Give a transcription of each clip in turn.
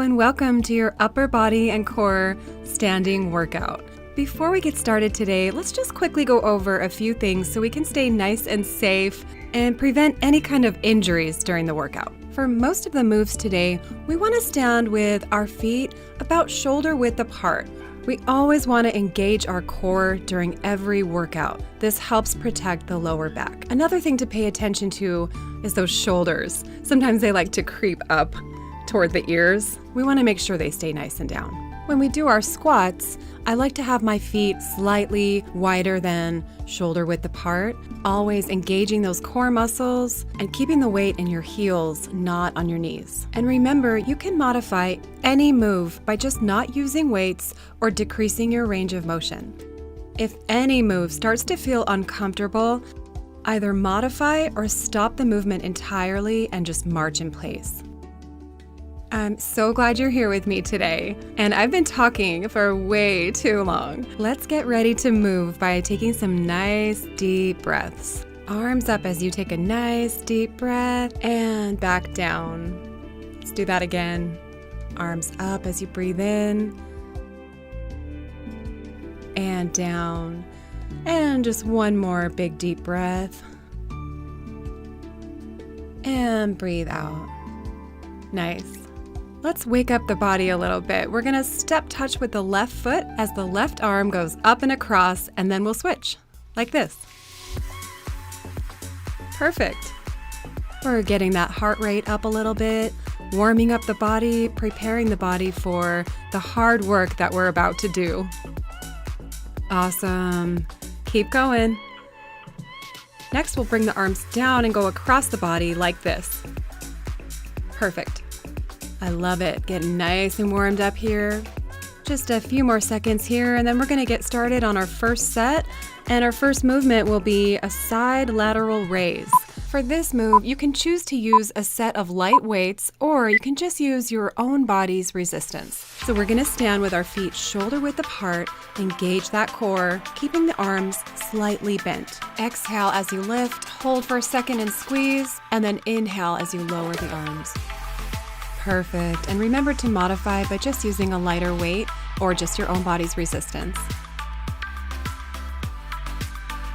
and welcome to your upper body and core standing workout. Before we get started today, let's just quickly go over a few things so we can stay nice and safe and prevent any kind of injuries during the workout. For most of the moves today, we want to stand with our feet about shoulder width apart. We always want to engage our core during every workout. This helps protect the lower back. Another thing to pay attention to is those shoulders. Sometimes they like to creep up toward the ears. We want to make sure they stay nice and down. When we do our squats, I like to have my feet slightly wider than shoulder width apart, always engaging those core muscles and keeping the weight in your heels, not on your knees. And remember, you can modify any move by just not using weights or decreasing your range of motion. If any move starts to feel uncomfortable, either modify or stop the movement entirely and just march in place. I'm so glad you're here with me today, and I've been talking for way too long. Let's get ready to move by taking some nice deep breaths. Arms up as you take a nice deep breath and back down. Let's do that again. Arms up as you breathe in and down. And just one more big deep breath. And breathe out. Nice. Let's wake up the body a little bit. We're gonna step touch with the left foot as the left arm goes up and across, and then we'll switch, like this. Perfect. We're getting that heart rate up a little bit, warming up the body, preparing the body for the hard work that we're about to do. Awesome. Keep going. Next, we'll bring the arms down and go across the body like this. Perfect. I love it. Getting nice and warmed up here. Just a few more seconds here, and then we're going to get started on our first set. And our first movement will be a side lateral raise. For this move, you can choose to use a set of light weights, or you can just use your own body's resistance. So we're going to stand with our feet shoulder width apart, engage that core, keeping the arms slightly bent. Exhale as you lift, hold for a second and squeeze, and then inhale as you lower the arms. Perfect. And remember to modify by just using a lighter weight or just your own body's resistance.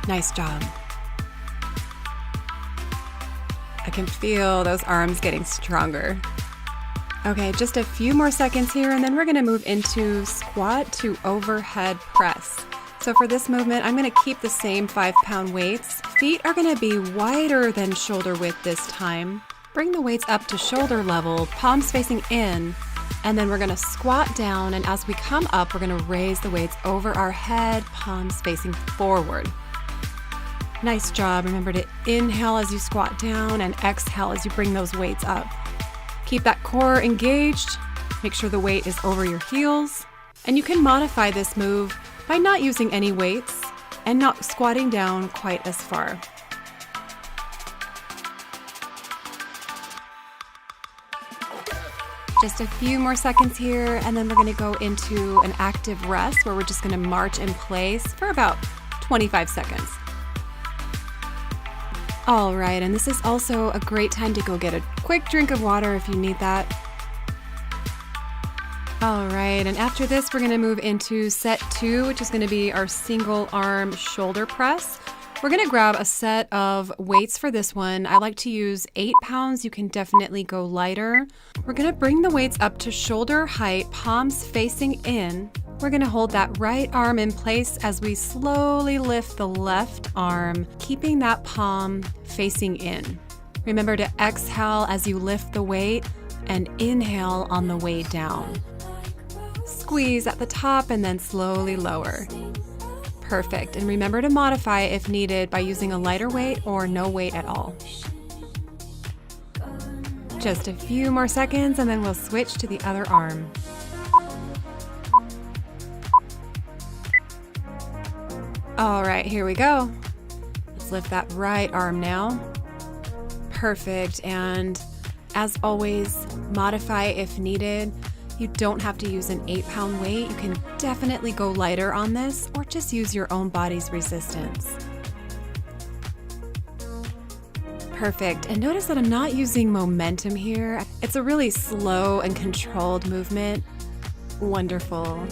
Nice job. I can feel those arms getting stronger. Okay, just a few more seconds here, and then we're going to move into squat to overhead press. So for this movement, I'm going to keep the same 5-pound weights. Feet are going to be wider than shoulder width this time. Bring the weights up to shoulder level, palms facing in, and then we're going to squat down, and as we come up, we're going to raise the weights over our head, palms facing forward. Nice job. Remember to inhale as you squat down and exhale as you bring those weights up. Keep that core engaged. Make sure the weight is over your heels. And you can modify this move by not using any weights and not squatting down quite as far. Just a few more seconds here, and then we're going to go into an active rest where we're just going to march in place for about 25 seconds. All right, and this is also a great time to go get a quick drink of water if you need that. All right, and after this, we're going to move into set 2, which is going to be our single arm shoulder press. We're going to grab a set of weights for this one. I like to use 8 pounds. You can definitely go lighter. We're going to bring the weights up to shoulder height, palms facing in. We're going to hold that right arm in place as we slowly lift the left arm, keeping that palm facing in. Remember to exhale as you lift the weight and inhale on the way down. Squeeze at the top and then slowly lower. Perfect. And remember to modify if needed by using a lighter weight or no weight at all. Just a few more seconds and then we'll switch to the other arm. All right, here we go. Let's lift that right arm now. Perfect. And as always, modify if needed. You don't have to use an 8-pound weight. You can definitely go lighter on this or just use your own body's resistance. Perfect. And notice that I'm not using momentum here. It's a really slow and controlled movement. Wonderful.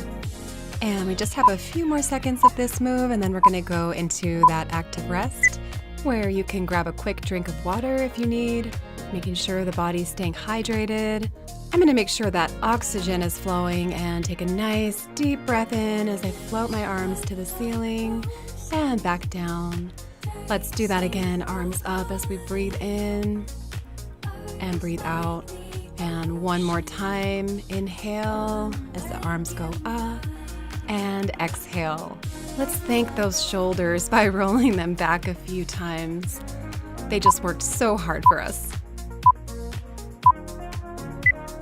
And we just have a few more seconds of this move, and then we're going to go into that active rest where you can grab a quick drink of water if you need, making sure the body's staying hydrated. I'm going to make sure that oxygen is flowing and take a nice deep breath in as I float my arms to the ceiling and back down. Let's do that again. Arms up as we breathe in and breathe out. And one more time. Inhale as the arms go up and exhale. Let's thank those shoulders by rolling them back a few times. They just worked so hard for us.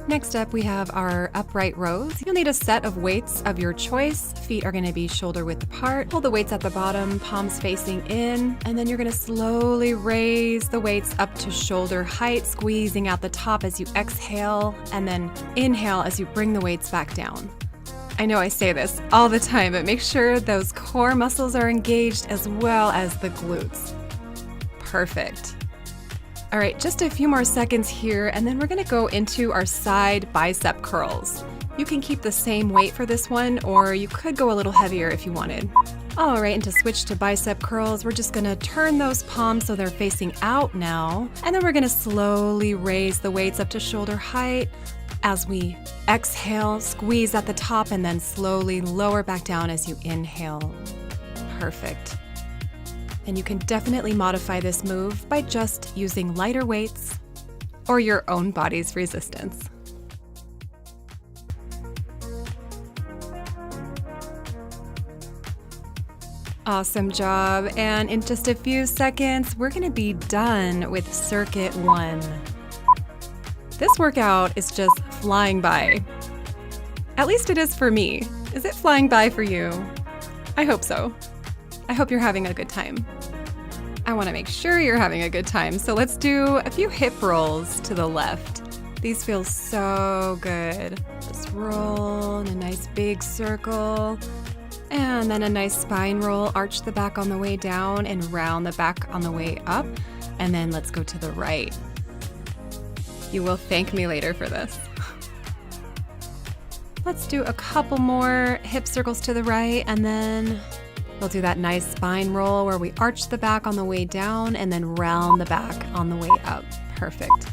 Next up, we have our upright rows. You'll need a set of weights of your choice. Feet are going to be shoulder width apart. Hold the weights at the bottom, palms facing in, and then you're going to slowly raise the weights up to shoulder height, squeezing out the top as you exhale, and then inhale as you bring the weights back down. I know I say this all the time, but make sure those core muscles are engaged as well as the glutes. Perfect. All right, just a few more seconds here, and then we're gonna go into our side bicep curls. You can keep the same weight for this one, or you could go a little heavier if you wanted. All right, and to switch to bicep curls, we're just gonna turn those palms so they're facing out now, and then we're gonna slowly raise the weights up to shoulder height. As we exhale, squeeze at the top, and then slowly lower back down as you inhale. Perfect. And you can definitely modify this move by just using lighter weights or your own body's resistance. Awesome job. And in just a few seconds, we're going to be done with Circuit 1. This workout is just flying by. At least it is for me. Is it flying by for you? I hope so. I hope you're having a good time. I want to make sure you're having a good time, so let's do a few hip rolls to the left. These feel so good. Just roll in a nice big circle, and then a nice spine roll. Arch the back on the way down and round the back on the way up, and then let's go to the right. You will thank me later for this. Let's do a couple more hip circles to the right, and then we'll do that nice spine roll where we arch the back on the way down and then round the back on the way up. Perfect.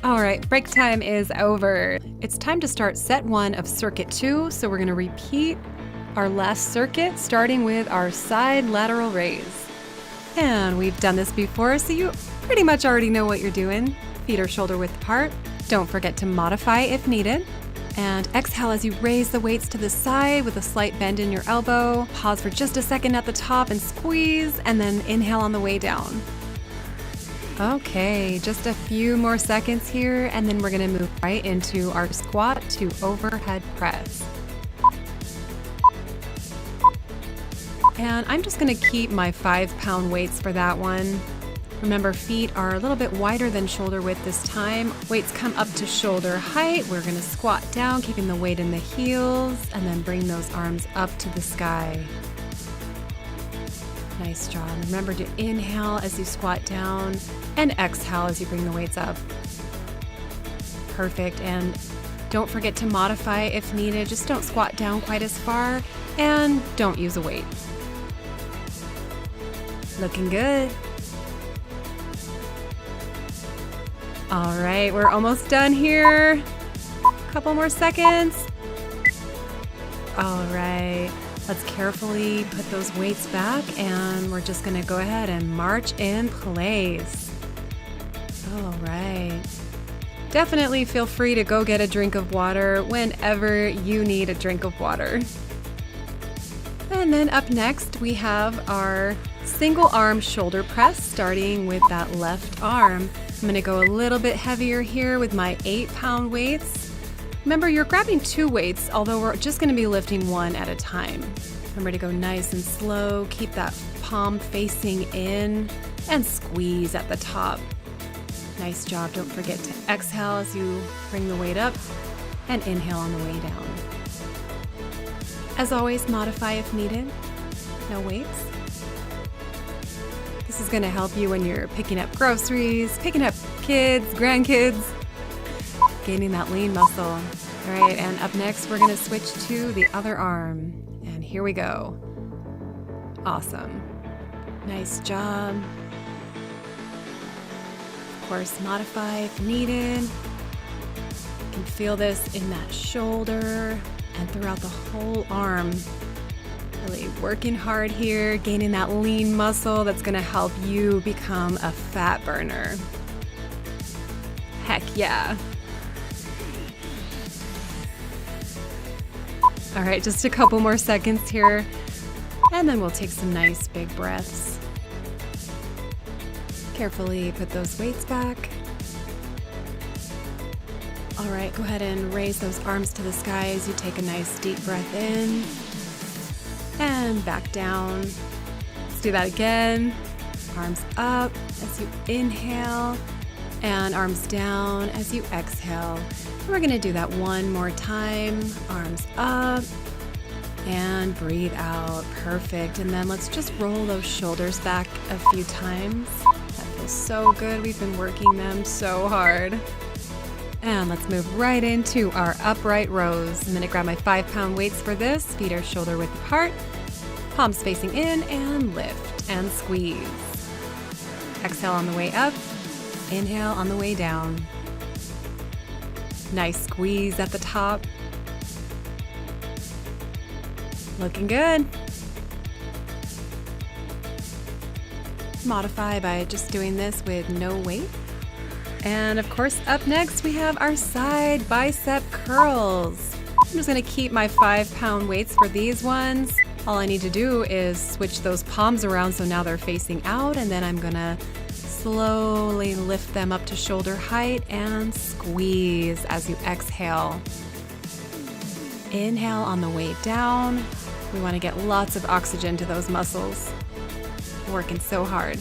All right, break time is over. It's time to start set 1 of Circuit 2. So we're going to repeat our last circuit, starting with our side lateral raise. And we've done this before, so you pretty much already know what you're doing. Feet are shoulder width apart. Don't forget to modify if needed. And exhale as you raise the weights to the side with a slight bend in your elbow. Pause for just a second at the top and squeeze, and then inhale on the way down. Okay, just a few more seconds here, and then we're gonna move right into our squat to overhead press. And I'm just gonna keep my 5-pound weights for that one. Remember, feet are a little bit wider than shoulder width this time. Weights come up to shoulder height. We're gonna squat down, keeping the weight in the heels, and then bring those arms up to the sky. Nice job. Remember to inhale as you squat down and exhale as you bring the weights up. Perfect. And don't forget to modify if needed. Just don't squat down quite as far, and don't use a weight. Looking good. All right, we're almost done here. Couple more seconds. All right, let's carefully put those weights back, and we're just gonna go ahead and march in place. All right. Definitely feel free to go get a drink of water whenever you need a drink of water. And then up next, we have our single arm shoulder press, starting with that left arm. I'm gonna go a little bit heavier here with my 8-pound weights. Remember, you're grabbing 2 weights, although we're just gonna be lifting 1 at a time. Remember to go nice and slow, keep that palm facing in, and squeeze at the top. Nice job. Don't forget to exhale as you bring the weight up, and inhale on the way down. As always, modify if needed. No weights. The This is gonna help you when you're picking up groceries, picking up kids, grandkids, gaining that lean muscle. All right, and up next, we're gonna switch to the other arm. And here we go. Awesome. Nice job. Of course, modify if needed. You can feel this in that shoulder and throughout the whole arm. Really working hard here, gaining that lean muscle that's gonna help you become a fat burner. Heck yeah. All right, just a couple more seconds here, and then we'll take some nice big breaths. Carefully put those weights back. All right, go ahead and raise those arms to the sky as you take a nice deep breath in. And back down. Let's do that again. Arms up as you inhale, and arms down as you exhale. We're gonna do that one more time. Arms up and breathe out. Perfect. And then let's just roll those shoulders back a few times. That feels so good. We've been working them so hard. And let's move right into our upright rows. I'm gonna grab my 5-pound weights for this. Feet are shoulder width apart, palms facing in, and lift and squeeze. Exhale on the way up, inhale on the way down. Nice squeeze at the top. Looking good. Modify by just doing this with no weight. And of course, up next, we have our side bicep curls. I'm just gonna keep my 5-pound weights for these ones. All I need to do is switch those palms around so now they're facing out, and then I'm gonna slowly lift them up to shoulder height and squeeze as you exhale. Inhale on the way down. We wanna get lots of oxygen to those muscles. Working so hard.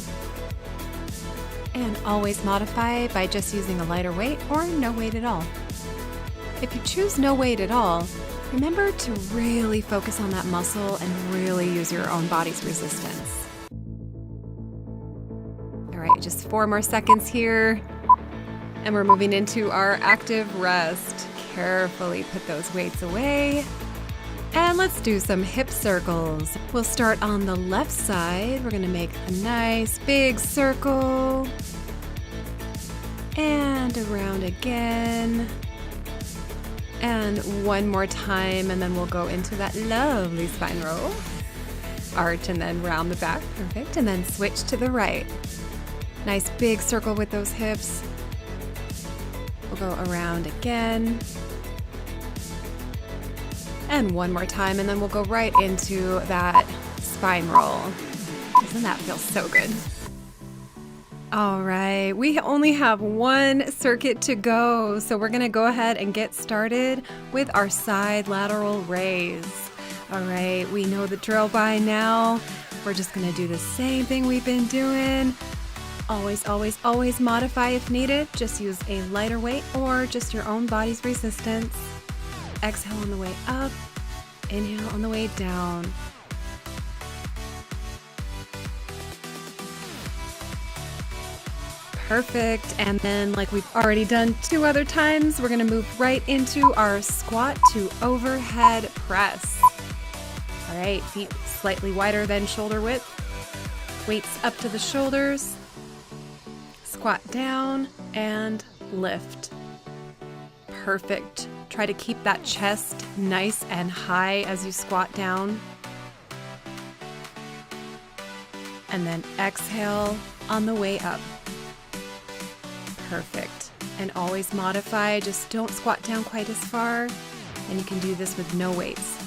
And always modify by just using a lighter weight or no weight at all. If you choose no weight at all, remember to really focus on that muscle and really use your own body's resistance. All right, just 4 more seconds here. And we're moving into our active rest. Carefully put those weights away. And let's do some hip circles. We'll start on the left side. We're gonna make a nice big circle. And around again. And one more time, and then we'll go into that lovely spine roll. Arch and then round the back, perfect. And then switch to the right. Nice big circle with those hips. We'll go around again. And one more time, and then we'll go right into that spine roll. Doesn't that feel so good? All right, we only have one circuit to go, so we're gonna go ahead and get started with our side lateral raise. All right, we know the drill by now. We're just gonna do the same thing we've been doing. Always, always, always modify if needed. Just use a lighter weight or just your own body's resistance. Exhale on the way up, inhale on the way down. Perfect. And then, like we've already done 2 other times, we're gonna move right into our squat to overhead press. All right, feet slightly wider than shoulder width. Weights up to the shoulders. Squat down and lift. Perfect. Try to keep that chest nice and high as you squat down. And then exhale on the way up. Perfect. And always modify, just don't squat down quite as far. And you can do this with no weights.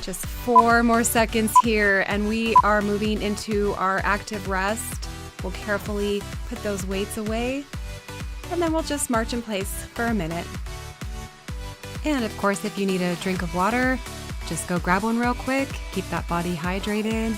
Just 4 more seconds here, and we are moving into our active rest. We'll carefully put those weights away, and then we'll just march in place for a minute. And of course, if you need a drink of water, just go grab one real quick. Keep that body hydrated.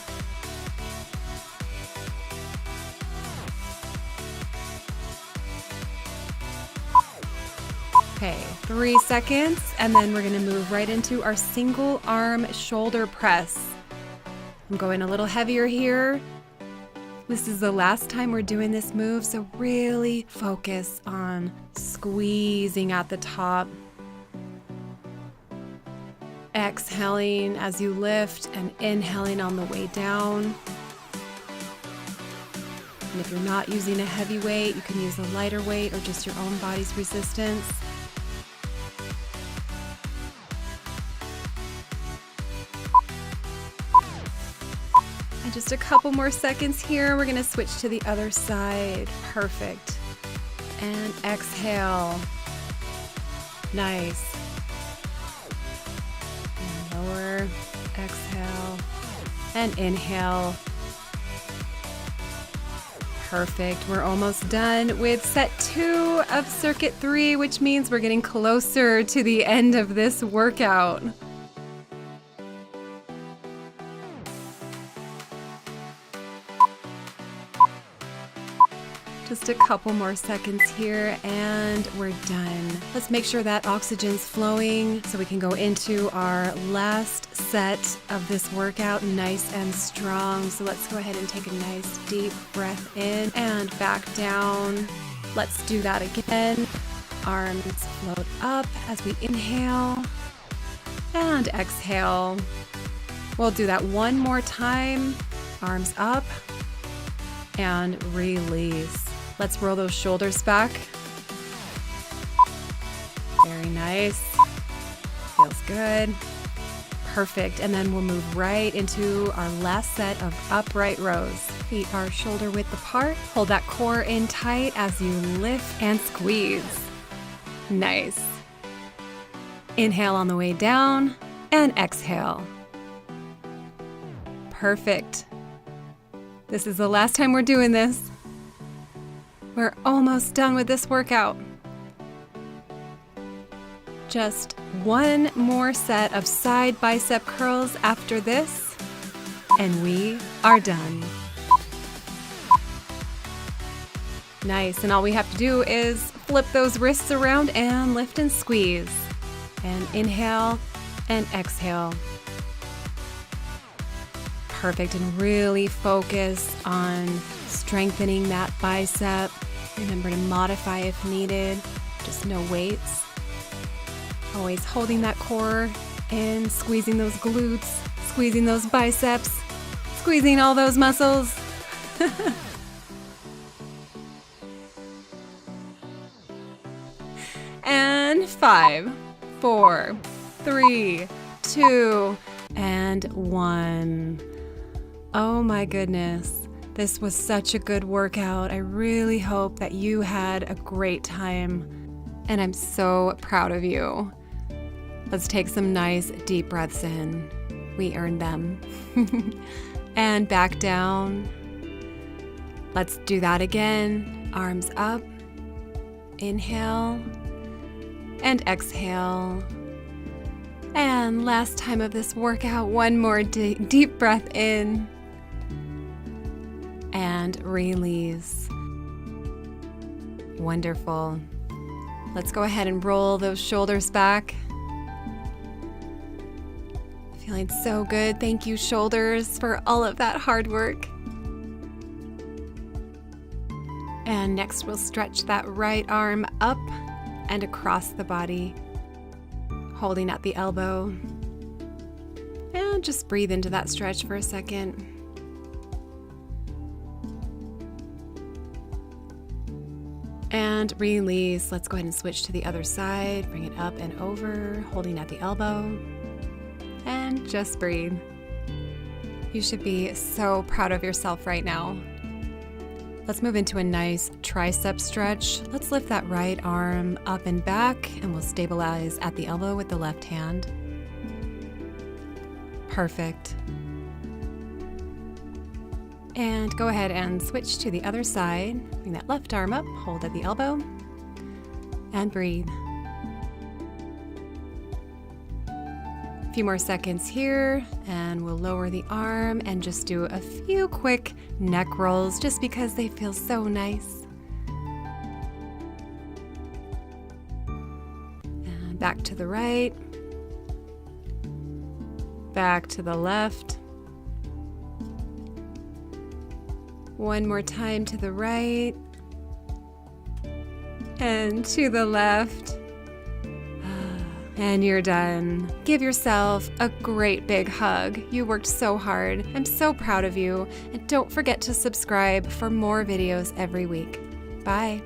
Okay, 3 seconds, and then we're gonna move right into our single arm shoulder press. I'm going a little heavier here. This is the last time we're doing this move, so really focus on squeezing at the top. Exhaling as you lift and inhaling on the way down. And if you're not using a heavy weight, you can use a lighter weight or just your own body's resistance. And just a couple more seconds here. We're gonna switch to the other side. Perfect. And exhale. Nice. And lower, exhale, and inhale. Perfect. We're almost done with set 2 of circuit 3, which means we're getting closer to the end of this workout. Just a couple more seconds here and we're done. Let's make sure that oxygen's flowing so we can go into our last set of this workout nice and strong. So let's go ahead and take a nice deep breath in and back down. Let's do that again. Arms float up as we inhale and exhale. We'll do that one more time. Arms up and release. Let's roll those shoulders back. Very nice. Feels good. Perfect. And then we'll move right into our last set of upright rows. Feet are shoulder width apart. Hold that core in tight as you lift and squeeze. Nice. Inhale on the way down and exhale. Perfect. This is the last time we're doing this. We're almost done with this workout. Just one more set of side bicep curls after this, and we are done. Nice, and all we have to do is flip those wrists around and lift and squeeze. And inhale and exhale. Perfect, and really focus on strengthening that bicep. Remember to modify if needed, just no weights. Always holding that core in, squeezing those glutes, squeezing those biceps, squeezing all those muscles. And 5, 4, 3, 2, and 1. Oh my goodness. This was such a good workout. I really hope that you had a great time, and I'm so proud of you. Let's take some nice deep breaths in. We earned them. And back down. Let's do that again. Arms up. Inhale and exhale. And last time of this workout, one more deep breath in. And release. Wonderful. Let's go ahead and roll those shoulders back. Feeling so good. Thank you, shoulders, for all of that hard work. And next we'll stretch that right arm up and across the body, holding at the elbow. And just breathe into that stretch for a second. And release. Let's go ahead and switch to the other side. Bring it up and over, holding at the elbow. And just breathe. You should be so proud of yourself right now. Let's move into a nice tricep stretch. Let's lift that right arm up and back, and we'll stabilize at the elbow with the left hand. Perfect. And go ahead and switch to the other side. Bring that left arm up, hold at the elbow, and breathe. A few more seconds here, and we'll lower the arm and just do a few quick neck rolls just because they feel so nice. Back to the right. Back to the left. One more time to the right. And to the left. And you're done. Give yourself a great big hug. You worked so hard. I'm so proud of you. And don't forget to subscribe for more videos every week. Bye.